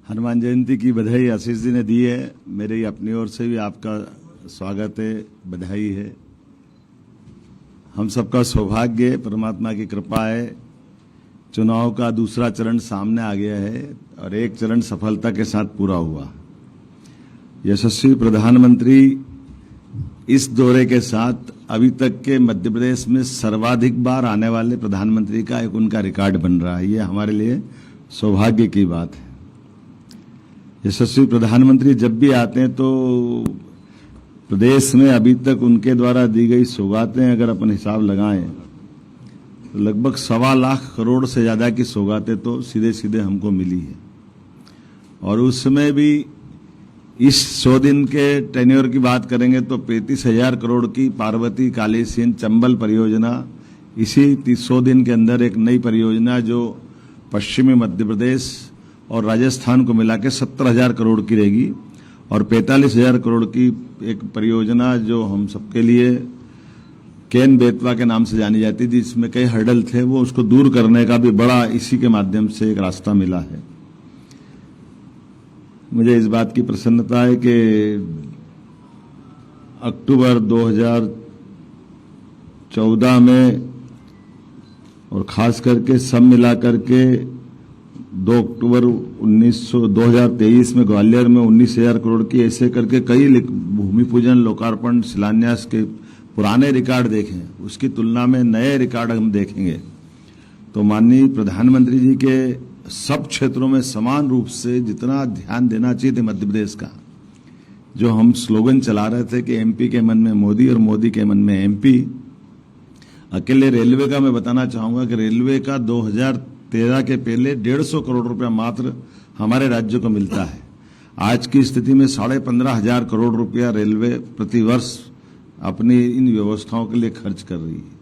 हनुमान जयंती की बधाई आशीष जी ने दी है। मेरी अपनी ओर से भी आपका स्वागत है, बधाई है। हम सबका सौभाग्य है, परमात्मा की कृपा है। चुनाव का दूसरा चरण सामने आ गया है और एक चरण सफलता के साथ पूरा हुआ। यशस्वी प्रधानमंत्री इस दौरे के साथ अभी तक के मध्य प्रदेश में सर्वाधिक बार आने वाले प्रधानमंत्री का एक उनका रिकॉर्ड बन रहा है। ये हमारे लिए सौभाग्य की बात है। यशस्वी प्रधानमंत्री जब भी आते हैं तो प्रदेश में अभी तक उनके द्वारा दी गई सौगातें अगर अपन हिसाब लगाएं तो लगभग 1.25 लाख करोड़ से ज्यादा की सौगातें तो सीधे सीधे हमको मिली है। और उसमें भी इस 100 दिन के टेन्योर की बात करेंगे तो 35,000 करोड़ की पार्वती कालीसिंध चंबल परियोजना, इसी 100 दिन के अंदर एक नई परियोजना जो पश्चिमी मध्य प्रदेश और राजस्थान को मिला के 70,000 करोड़ की रहेगी, और 45,000 करोड़ की एक परियोजना जो हम सबके लिए केन बेतवा के नाम से जानी जाती थी, जिसमें कई हर्डल थे, वो उसको दूर करने का भी बड़ा इसी के माध्यम से एक रास्ता मिला है। मुझे इस बात की प्रसन्नता है कि अक्टूबर 2014 में और खास करके सब मिलाकर के 2 अक्टूबर 2023 में ग्वालियर में 19,000 करोड़ की, ऐसे करके कई भूमि पूजन, लोकार्पण, शिलान्यास के पुराने रिकॉर्ड देखें, उसकी तुलना में नए रिकॉर्ड हम देखेंगे तो माननीय प्रधानमंत्री जी के सब क्षेत्रों में समान रूप से जितना ध्यान देना चाहिए थे मध्य प्रदेश का, जो हम स्लोगन चला रहे थे कि एमपी के मन में मोदी और मोदी के मन में एमपी। अकेले रेलवे का मैं बताना चाहूंगा कि रेलवे का 2013 के पहले 150 करोड़ रुपया मात्र हमारे राज्य को मिलता है। आज की स्थिति में 15,500 करोड़ रुपया रेलवे प्रतिवर्ष अपनी इन व्यवस्थाओं के लिए खर्च कर रही है।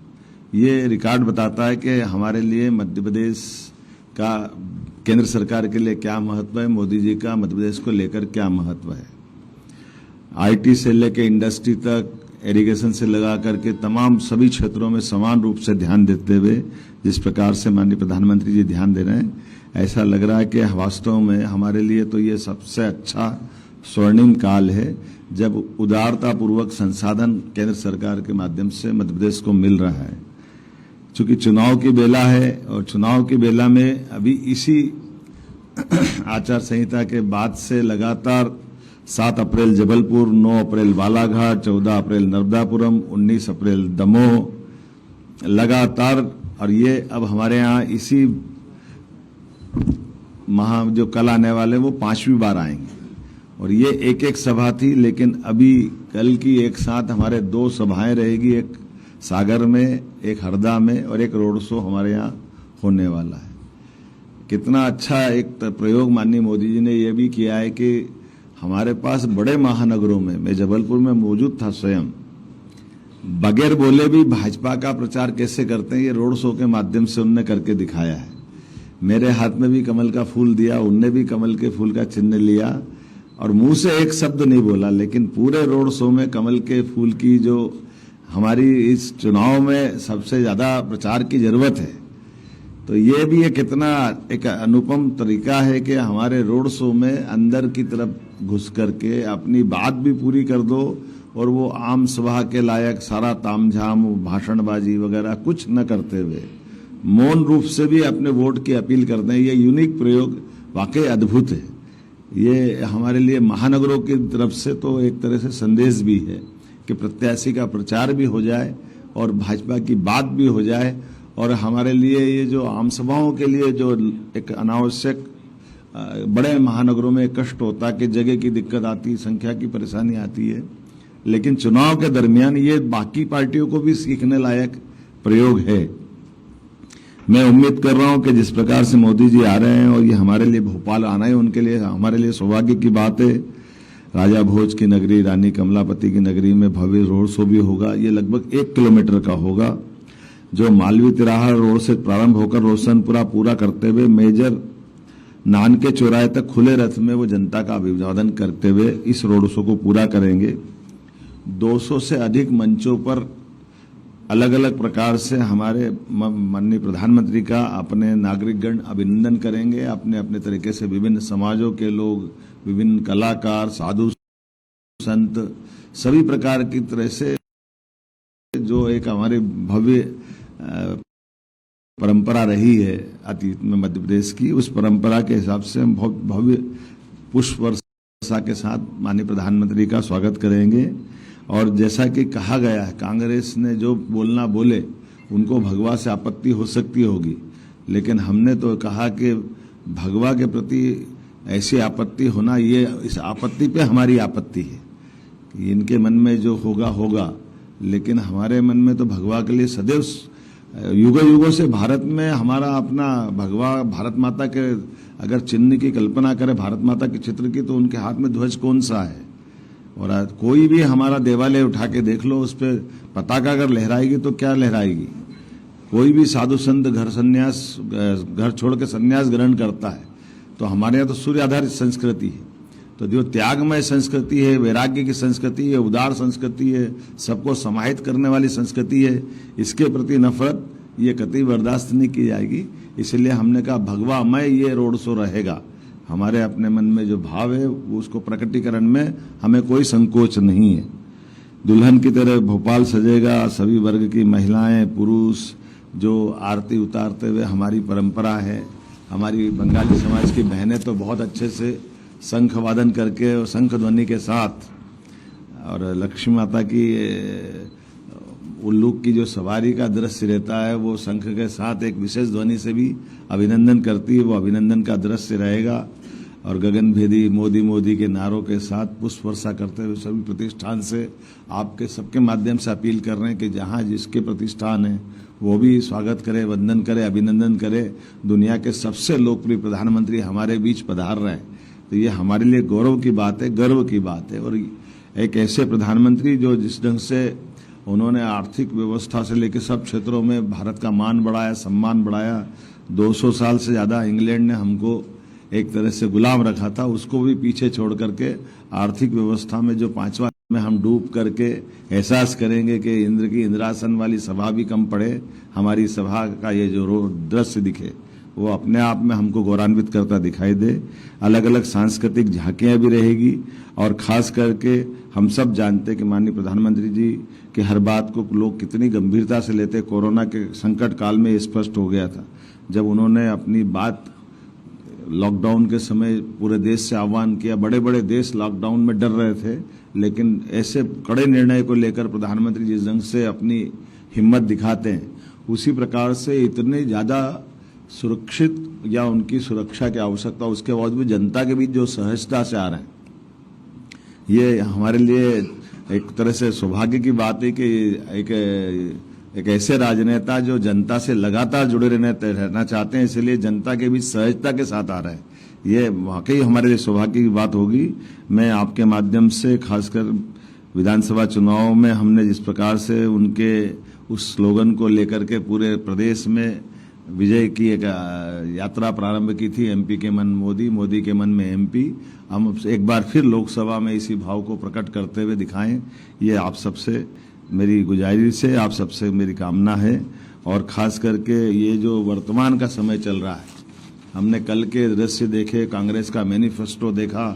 ये रिकॉर्ड बताता है कि हमारे लिए मध्य प्रदेश का केंद्र सरकार के लिए क्या महत्व है, मोदी जी का मध्य प्रदेश को लेकर क्या महत्व है। आईटी से लेकर इंडस्ट्री तक, इरिगेशन से लगा करके तमाम सभी क्षेत्रों में समान रूप से ध्यान देते हुए जिस प्रकार से माननीय प्रधानमंत्री जी ध्यान दे रहे हैं, ऐसा लग रहा है कि वास्तव में हमारे लिए तो ये सबसे अच्छा स्वर्णिम काल है जब उदारता पूर्वक संसाधन केंद्र सरकार के माध्यम से मध्य प्रदेश को मिल रहा है। चूंकि चुनाव की बेला है और चुनाव की बेला में अभी इसी आचार संहिता के बाद से लगातार 7 अप्रैल जबलपुर, 9 अप्रैल बालाघाट, 14 अप्रैल नर्मदापुरम, 19 अप्रैल दमोह लगातार, और ये अब हमारे यहाँ इसी माह जो कल आने वाले वो 5वीं बार आएंगे। और ये एक सभा थी, लेकिन अभी कल की एक साथ हमारे 2 सभाएं रहेगी, एक सागर में, एक हरदा में, और एक रोड शो हमारे यहाँ होने वाला है। कितना अच्छा एक प्रयोग माननीय मोदी जी ने यह भी किया है कि हमारे पास बड़े महानगरों में, मैं जबलपुर में मौजूद था स्वयं, बगैर बोले भी भाजपा का प्रचार कैसे करते हैं ये रोड शो के माध्यम से उनने करके दिखाया है। मेरे हाथ में भी कमल का फूल दिया, उनने भी कमल के फूल का चिन्ह लिया और मुंह से एक शब्द नहीं बोला, लेकिन पूरे रोड शो में कमल के फूल की जो हमारी इस चुनाव में सबसे ज्यादा प्रचार की जरूरत है, तो ये भी एक कितना एक अनुपम तरीका है कि हमारे रोड शो में अंदर की तरफ घुस करके अपनी बात भी पूरी कर दो और वो आम सभा के लायक सारा तामझाम, भाषणबाजी वगैरह कुछ न करते हुए मौन रूप से भी अपने वोट की अपील करते हैं। ये यूनिक प्रयोग वाकई अद्भुत है। ये हमारे लिए महानगरों की तरफ से तो एक तरह से संदेश भी है कि प्रत्याशी का प्रचार भी हो जाए और भाजपा की बात भी हो जाए, और हमारे लिए ये जो आम सभाओं के लिए जो एक अनावश्यक बड़े महानगरों में कष्ट होता है कि जगह की दिक्कत आती, संख्या की परेशानी आती है, लेकिन चुनाव के दरमियान ये बाकी पार्टियों को भी सीखने लायक प्रयोग है। मैं उम्मीद कर रहा हूं कि जिस प्रकार से मोदी जी आ रहे हैं और ये हमारे लिए भोपाल आना है, उनके लिए हमारे लिए सौभाग्य की बात है। राजा भोज की नगरी, रानी कमलापति की नगरी में भव्य रोड शो भी होगा। ये लगभग 1 किलोमीटर का होगा, जो मालवीय तिराहा रोड से प्रारंभ होकर रोशनपुरा पूरा करते हुए मेजर नानके चौराहे तक खुले रथ में वो जनता का अभिवादन करते हुए इस रोड शो को पूरा करेंगे। 200 से अधिक मंचों पर अलग अलग प्रकार से हमारे माननीय प्रधानमंत्री का अपने नागरिकगण अभिनंदन करेंगे। अपने अपने तरीके से विभिन्न समाजों के लोग, विभिन्न कलाकार, साधु संत, सभी प्रकार की तरह से जो एक हमारी भव्य परंपरा रही है अतीत में मध्य प्रदेश की, उस परंपरा के हिसाब से हम बहुत भव्य पुष्प वर्षा के साथ माननीय प्रधानमंत्री का स्वागत करेंगे। और जैसा कि कहा गया है, कांग्रेस ने जो बोलना बोले, उनको भगवा से आपत्ति हो सकती होगी, लेकिन हमने तो कहा कि भगवा के प्रति ऐसी आपत्ति होना, ये इस आपत्ति पे हमारी आपत्ति है कि इनके मन में जो होगा होगा, लेकिन हमारे मन में तो भगवा के लिए सदैव युगों युगों से भारत में हमारा अपना भगवा, भारत माता के अगर चिन्ह की कल्पना करें, भारत माता के चित्र की, तो उनके हाथ में ध्वज कौन सा है। और कोई भी हमारा देवालय उठा के देख लो, उस पर पताका अगर लहराएगी तो क्या लहराएगी। कोई भी साधु संत घर छोड़ के संन्यास ग्रहण करता है, तो हमारे यहाँ तो सूर्य आधारित संस्कृति है। तो जो त्यागमय संस्कृति है, वैराग्य की संस्कृति है, उदार संस्कृति है, सबको समाहित करने वाली संस्कृति है, इसके प्रति नफरत ये कतई बर्दाश्त नहीं की जाएगी। इसलिए हमने कहा भगवामय ये रोड शो रहेगा। हमारे अपने मन में जो भाव है उसको प्रकटीकरण में हमें कोई संकोच नहीं है। दुल्हन की तरह भोपाल सजेगा, सभी वर्ग की महिलाएं, पुरुष जो आरती उतारते हुए, हमारी परंपरा है। हमारी बंगाली समाज की बहनें तो बहुत अच्छे से शंख वादन करके और शंख ध्वनि के साथ, और लक्ष्मी माता की उल्लूक की जो सवारी का दृश्य रहता है, वो शंख के साथ एक विशेष ध्वनि से भी अभिनंदन करती है। वो अभिनंदन का दृश्य रहेगा। और गगनभेदी मोदी मोदी के नारों के साथ पुष्प वर्षा करते हुए सभी प्रतिष्ठान से आपके सबके माध्यम से अपील कर रहे हैं कि जहां जिसके प्रतिष्ठान है वो भी स्वागत करे, वंदन करे, अभिनंदन करे। दुनिया के सबसे लोकप्रिय प्रधानमंत्री हमारे बीच पधार रहे हैं, तो ये हमारे लिए गौरव की बात है, गर्व की बात है। और एक ऐसे प्रधानमंत्री जो जिस ढंग से उन्होंने आर्थिक व्यवस्था से लेकर सब क्षेत्रों में भारत का मान बढ़ाया, सम्मान बढ़ाया। 200 साल से ज्यादा इंग्लैंड ने हमको एक तरह से गुलाम रखा था, उसको भी पीछे छोड़ करके आर्थिक व्यवस्था में जो 5वां में हम डूब करके एहसास करेंगे कि इंद्र की इंद्रासन वाली सभा भी कम पड़े, हमारी सभा का ये जो दृश्य दिखे वो अपने आप में हमको गौरवान्वित करता दिखाई दे। अलग अलग सांस्कृतिक झांकियां भी रहेगी। और खास करके हम सब जानते कि माननीय प्रधानमंत्री जी की हर बात को लोग कितनी गंभीरता से लेते। कोरोना के संकट काल में स्पष्ट हो गया था, जब उन्होंने अपनी बात लॉकडाउन के समय पूरे देश से आह्वान किया। बड़े बड़े देश लॉकडाउन में डर रहे थे, लेकिन ऐसे कड़े निर्णय को लेकर प्रधानमंत्री जिस ढंग से अपनी हिम्मत दिखाते हैं, उसी प्रकार से इतने ज्यादा सुरक्षित या उनकी सुरक्षा की आवश्यकता उसके बाद भी जनता के बीच जो सहजता से आ रहे हैं, ये हमारे लिए एक तरह से सौभाग्य की बात है कि एक ऐसे राजनेता जो जनता से लगातार जुड़े रहना चाहते हैं, इसलिए जनता के बीच सहजता के साथ आ रहे हैं। ये वाकई हमारे लिए सौभाग्य की बात होगी। मैं आपके माध्यम से, खासकर विधानसभा चुनाव में हमने जिस प्रकार से उनके उस स्लोगन को लेकर के पूरे प्रदेश में विजय की एक यात्रा प्रारंभ की थी, एमपी के मन मोदी, मोदी के मन में एमपी, हम एक बार फिर लोकसभा में इसी भाव को प्रकट करते हुए दिखाएं। ये आप सबसे मेरी गुजारिश है, आप सबसे मेरी कामना है। और खास करके ये जो वर्तमान का समय चल रहा है, हमने कल के दृश्य देखे, कांग्रेस का मैनिफेस्टो देखा,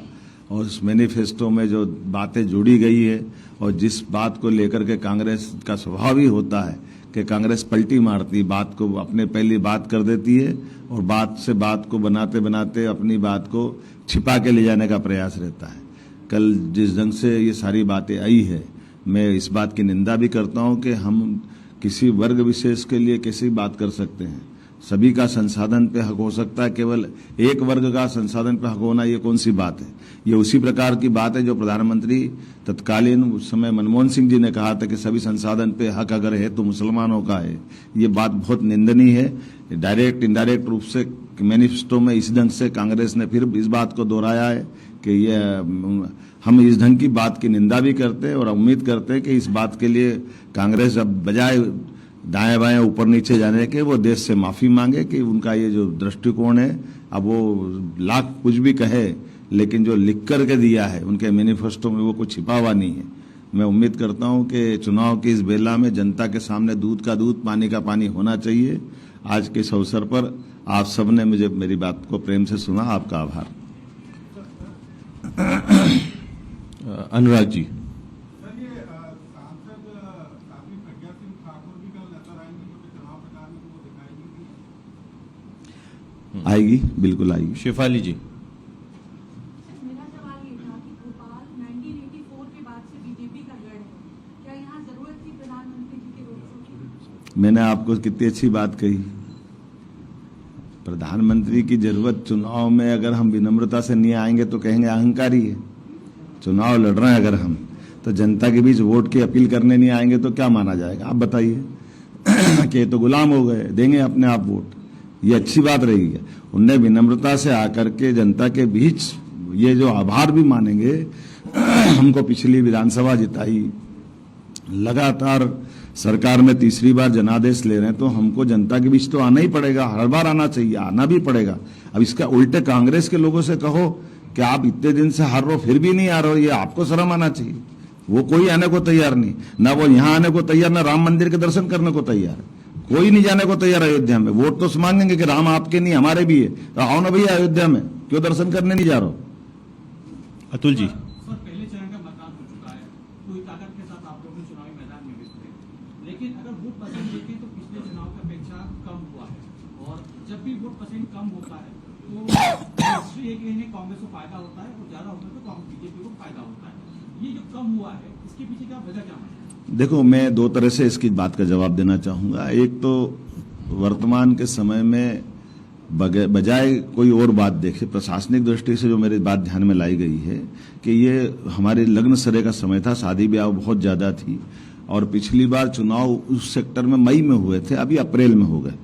और उस मैनिफेस्टो में जो बातें जुड़ी गई है, और जिस बात को लेकर के कांग्रेस का स्वभाव ही होता है कि कांग्रेस पलटी मारती, बात को अपने पहली बात कर देती है, और बात से बात को बनाते बनाते अपनी बात को छिपा के ले जाने का प्रयास रहता है। कल जिस ढंग से ये सारी बातें आई है, मैं इस बात की निंदा भी करता हूं कि हम किसी वर्ग विशेष के लिए कैसी बात कर सकते हैं। सभी का संसाधन पे हक हो सकता है, केवल एक वर्ग का संसाधन पे हक होना ये कौन सी बात है। ये उसी प्रकार की बात है जो प्रधानमंत्री तत्कालीन उस समय मनमोहन सिंह जी ने कहा था कि सभी संसाधन पे हक अगर है तो मुसलमानों का है। ये बात बहुत निंदनीय है। डायरेक्ट इनडायरेक्ट रूप से मैनिफेस्टो में इस ढंग से कांग्रेस ने फिर इस बात को दोहराया है कि ये हम इस ढंग की बात की निंदा भी करते हैं और उम्मीद करते हैं कि इस बात के लिए कांग्रेस अब बजाय दाएं बाएं ऊपर नीचे जाने के वो देश से माफी मांगे कि उनका ये जो दृष्टिकोण है, अब वो लाख कुछ भी कहे, लेकिन जो लिख करके दिया है उनके मैनिफेस्टो में वो कुछ छिपा हुआ नहीं है। मैं उम्मीद करता हूं कि चुनाव की इस बेला में जनता के सामने दूध का दूध, पानी का पानी होना चाहिए। आज के इस अवसर पर आप सबने मुझे मेरी बात को प्रेम से सुना, आपका आभार। अनुराग जी। आएगी, बिल्कुल आएगी। शेफाली जी। मेरा सवाल ये था कि भोपाल 1984 के बाद से बीजेपी का गढ़ है, क्या यहाँ जरूरत थी प्रधानमंत्री जी के रोड शो की? मैंने आपको कितनी अच्छी बात कही। प्रधानमंत्री की जरूरत चुनाव में अगर हम विनम्रता से नहीं आएंगे तो कहेंगे अहंकारी है। चुनाव लड़ रहे हैं अगर हम, तो जनता के बीच वोट की अपील करने नहीं आएंगे तो क्या माना जाएगा? आप बताइए कि तो गुलाम हो गए, देंगे अपने आप वोट, ये अच्छी बात रही है। उनने विनम्रता से आकर के जनता के बीच ये जो आभार भी मानेंगे, हमको पिछली विधानसभा जिताई, लगातार सरकार में तीसरी बार जनादेश ले रहे हैं, तो हमको जनता के बीच तो आना ही पड़ेगा, हर बार आना चाहिए, आना भी पड़ेगा। अब इसका उल्टे कांग्रेस के लोगों से कहो कि आप इतने दिन से हार रहे हो फिर भी नहीं आ रहे हो, ये आपको शर्म आना चाहिए। वो कोई आने को तैयार नहीं, ना वो यहाँ आने को तैयार, ना राम मंदिर के दर्शन करने को तैयार, कोई नहीं जाने को तैयार अयोध्या में। वोट तो मांगेंगे कि राम आपके नहीं हमारे भी है, तो आओ ना भैया अयोध्या में, क्यों दर्शन करने नहीं जा रहे हो? अतुल जी। सर, पहले चरण का मतदान हो चुका है, पूरी ताकत के साथ आप लोग चुनावी मैदान में भी थे, लेकिन अगर वोट परसेंट देखें तो पिछले चुनाव की अपेक्षा कम हुआ है, और जब भी वोट परसेंट कम होता है तो एक महीने कांग्रेस को फायदा होता है और ज्यादा होता है तो बीजेपी को फायदा होता है। ये जो कम हुआ है इसके पीछे क्या वजह क्या है? देखो, मैं दो तरह से इसकी बात का जवाब देना चाहूंगा। एक तो वर्तमान के समय में बजाय कोई और बात देखे, प्रशासनिक दृष्टि से जो मेरी बात ध्यान में लाई गई है कि ये हमारे लग्न सरे का समय था, शादी ब्याह बहुत ज्यादा थी, और पिछली बार चुनाव उस सेक्टर में मई में हुए थे, अभी अप्रैल में हो गए,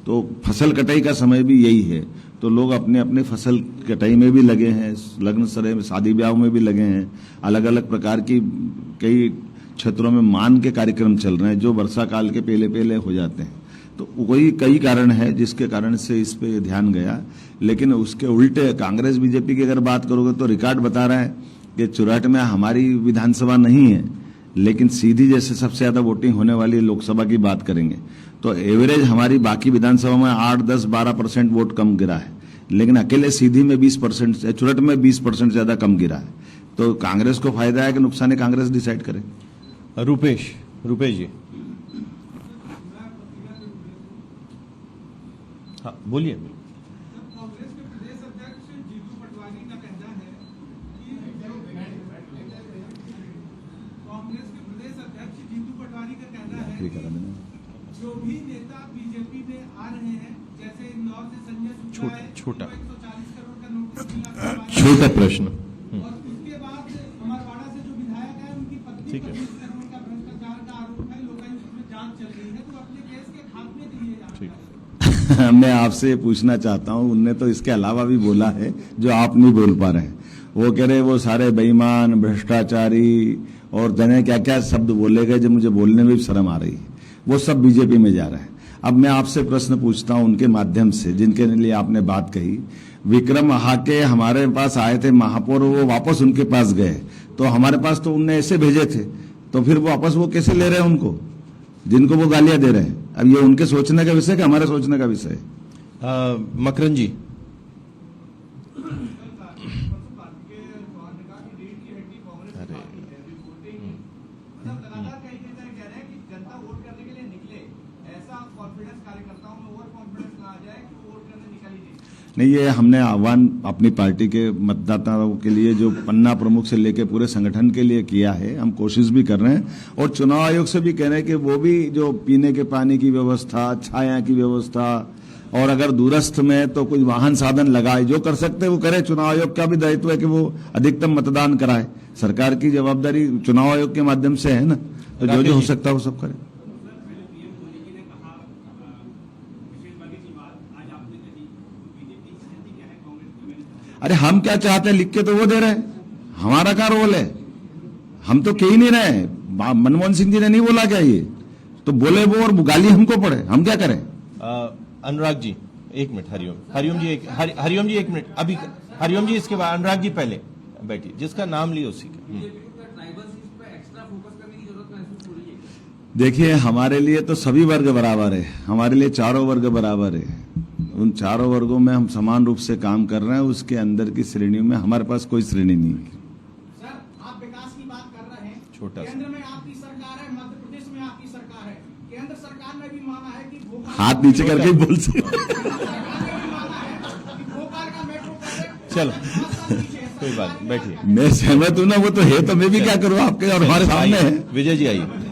तो फसल कटाई का समय भी यही है, तो लोग अपने अपने फसल कटाई में भी लगे हैं, लग्न सरे में, शादी ब्याह में भी लगे हैं, अलग अलग प्रकार की कई क्षेत्रों में मान के कार्यक्रम चल रहे हैं जो वर्षा काल के पहले पहले हो जाते हैं। तो वही कई कारण है जिसके कारण से इस पे ध्यान गया, लेकिन उसके उल्टे कांग्रेस बीजेपी की अगर बात करोगे तो रिकॉर्ड बता रहा है कि चुराट में हमारी विधानसभा नहीं है, लेकिन सीधी जैसे सबसे ज्यादा वोटिंग होने वाली लोकसभा की बात करेंगे तो एवरेज हमारी बाकी विधानसभा में 8, 10, 12% वोट कम गिरा है, लेकिन अकेले सीधी में 20%, चुरट में 20% ज्यादा कम गिरा है। तो कांग्रेस को फायदा है कि नुकसान है, कांग्रेस डिसाइड करे। रूपेश जी। हाँ, बोलिए। कांग्रेस के प्रदेश अध्यक्ष जीतू पटवारी का कहना है कि जो भी नेता बीजेपी में आ रहे हैं, जैसे इंदौर से संजय छोटा 140 करोड़ का नोट, छोटा प्रश्न, और उसके बाद अमरवाड़ा से जो विधायक है उनकी पत्नी ठीक है। 25 करोड़ का भ्रष्टाचार का आरोप है, लोकायुक्त में जांच चल रही है, तो अपने केस के खात्मे के लिए जांच। मैं आपसे पूछना चाहता हूं, उनने तो इसके अलावा भी बोला है जो आप नहीं बोल पा रहे हैं। वो कह रहे वो सारे बेईमान, भ्रष्टाचारी और जने क्या क्या शब्द बोले गए जो मुझे बोलने में भी शर्म आ रही है, वो सब बीजेपी में जा रहे हैं। अब मैं आपसे प्रश्न पूछता हूं उनके माध्यम से, जिनके लिए आपने बात कही, विक्रम हाके हमारे पास आए थे महापौर, वो वापस उनके पास गए, तो हमारे पास तो उनने ऐसे भेजे थे, तो फिर वो वापस वो कैसे ले रहे हैं उनको, जिनको वो गालियां दे रहे हैं? अब ये उनके सोचने का विषय है, हमारे सोचने का विषय है। मकरन जी। नहीं, ये हमने आह्वान अपनी पार्टी के मतदाताओं के लिए जो पन्ना प्रमुख से लेकर पूरे संगठन के लिए किया है, हम कोशिश भी कर रहे हैं और चुनाव आयोग से भी कह रहे हैं कि वो भी जो पीने के पानी की व्यवस्था, छाया की व्यवस्था, और अगर दूरस्थ में तो कुछ वाहन साधन लगाए, जो कर सकते वो करे। चुनाव आयोग का भी दायित्व है कि वो अधिकतम मतदान कराए, सरकार की जवाबदारी चुनाव आयोग के माध्यम से है ना, तो जो जो हो सकता है वो सब करे। अरे हम क्या चाहते हैं लिख के तो वो दे रहे हैं, हमारा क्या रोल है? हम तो कह ही नहीं रहे। मनमोहन सिंह जी ने नहीं बोला क्या ये, तो बोले वो और गाली हमको पड़े, हम क्या करें? अनुराग जी एक मिनट, हरिओम जी एक मिनट, अभी हरिओम जी, इसके बाद अनुराग जी पहले बैठिए, जिसका नाम लिया उसी के। देखिए, हमारे लिए तो सभी वर्ग बराबर है, हमारे लिए चारों वर्ग बराबर है। उन चारों वर्गों में हम समान रूप से काम कर रहे हैं। उसके अंदर की श्रेणियों में हमारे पास कोई श्रेणी नहीं है। सर, आप विकास की बात कर रहे हैं, छोटा सा। केंद्र में आपकी सरकार है, मध्य प्रदेश में आपकी सरकार है, केंद्र सरकार ने भी माना है कि भोपाल हाथ नीचे करके ही बोल सकते। सरकार ने भी माना है कि भोपाल का मेट्रो प्रोजेक्ट चलो। 5 साल पीछे है। कोई बात नहीं, बैठिए। मैं सहमत हूं ना, वो तो है, तो मैं भी क्या करूं आपके और हमारे सामने है। विजय जी आइए।